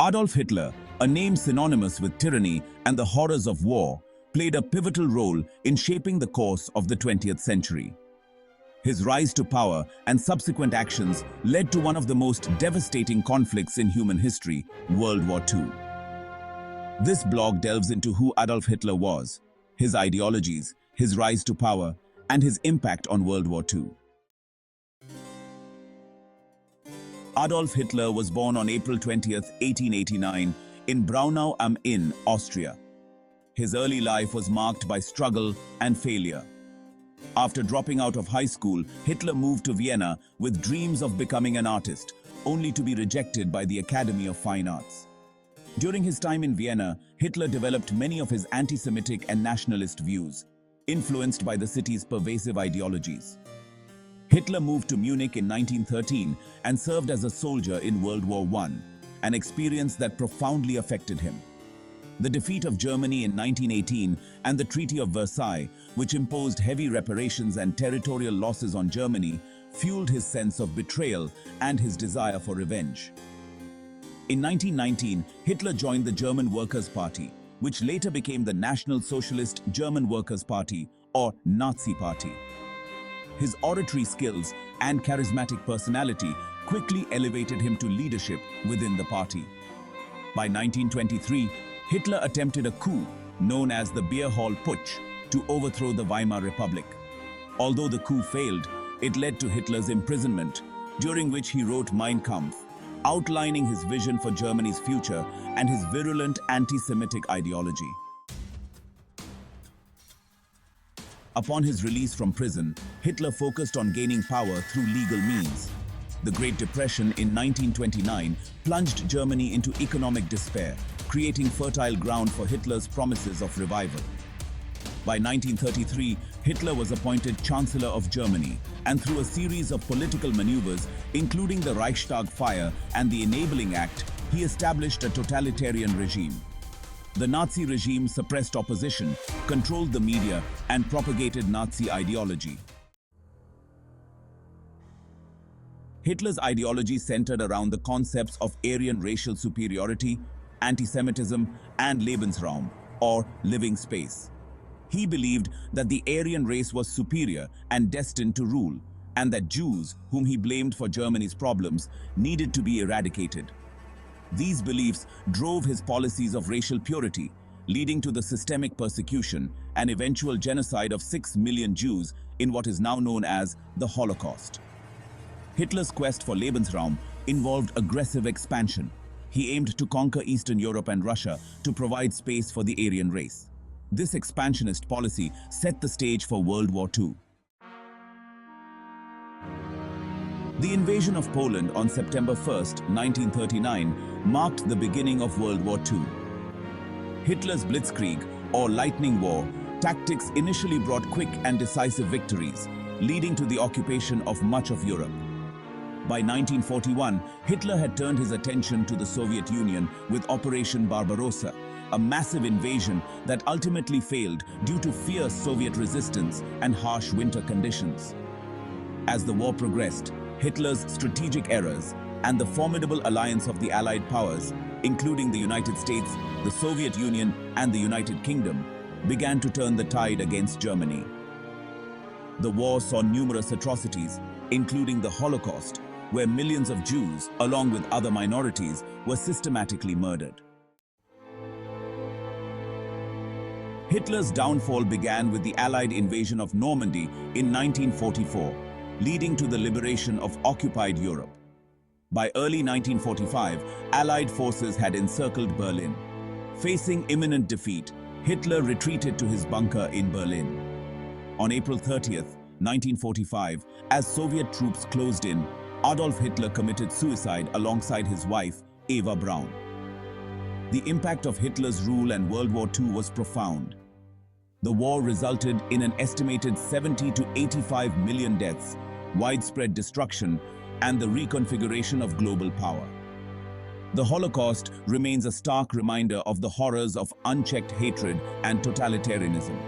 Adolf Hitler, a name synonymous with tyranny and the horrors of war, played a pivotal role in shaping the course of the 20th century. His rise to power and subsequent actions led to one of the most devastating conflicts in human history, World War II. This blog delves into who Adolf Hitler was, his ideologies, his rise to power, and his impact on World War II. Adolf Hitler was born on April 20, 1889, in Braunau am Inn, Austria. His early life was marked by struggle and failure. After dropping out of high school, Hitler moved to Vienna with dreams of becoming an artist, only to be rejected by the Academy of Fine Arts. During his time in Vienna, Hitler developed many of his anti-Semitic and nationalist views, influenced by the city's pervasive ideologies. Hitler moved to Munich in 1913 and served as a soldier in World War I, an experience that profoundly affected him. The defeat of Germany in 1918 and the Treaty of Versailles, which imposed heavy reparations and territorial losses on Germany, fueled his sense of betrayal and his desire for revenge. In 1919, Hitler joined the German Workers' Party, which later became the National Socialist German Workers' Party, or Nazi Party. His oratory skills and charismatic personality quickly elevated him to leadership within the party. By 1923, Hitler attempted a coup known as the Beer Hall Putsch to overthrow the Weimar Republic. Although the coup failed, it led to Hitler's imprisonment, during which he wrote Mein Kampf, outlining his vision for Germany's future and his virulent anti-Semitic ideology. Upon his release from prison, Hitler focused on gaining power through legal means. The Great Depression in 1929 plunged Germany into economic despair, creating fertile ground for Hitler's promises of revival. By 1933, Hitler was appointed Chancellor of Germany, and through a series of political maneuvers, including the Reichstag fire and the Enabling Act, he established a totalitarian regime. The Nazi regime suppressed opposition, controlled the media, and propagated Nazi ideology. Hitler's ideology centered around the concepts of Aryan racial superiority, anti-Semitism, and Lebensraum, or living space. He believed that the Aryan race was superior and destined to rule, and that Jews, whom he blamed for Germany's problems, needed to be eradicated. These beliefs drove his policies of racial purity, leading to the systemic persecution and eventual genocide of 6 million Jews in what is now known as the Holocaust. Hitler's quest for Lebensraum involved aggressive expansion. He aimed to conquer Eastern Europe and Russia to provide space for the Aryan race. This expansionist policy set the stage for World War II. The invasion of Poland on September 1, 1939, marked the beginning of World War II. Hitler's Blitzkrieg, or Lightning War, tactics initially brought quick and decisive victories, leading to the occupation of much of Europe. By 1941, Hitler had turned his attention to the Soviet Union with Operation Barbarossa, a massive invasion that ultimately failed due to fierce Soviet resistance and harsh winter conditions. As the war progressed, Hitler's strategic errors and the formidable alliance of the Allied powers, including the United States, the Soviet Union, and the United Kingdom, began to turn the tide against Germany. The war saw numerous atrocities, including the Holocaust, where millions of Jews, along with other minorities, were systematically murdered. Hitler's downfall began with the Allied invasion of Normandy in 1944, leading to the liberation of occupied Europe. By early 1945, Allied forces had encircled Berlin. Facing imminent defeat, Hitler retreated to his bunker in Berlin. On April 30, 1945, as Soviet troops closed in, Adolf Hitler committed suicide alongside his wife, Eva Braun. The impact of Hitler's rule and World War II was profound. The war resulted in an estimated 70 to 85 million deaths, widespread destruction, and the reconfiguration of global power. The Holocaust remains a stark reminder of the horrors of unchecked hatred and totalitarianism.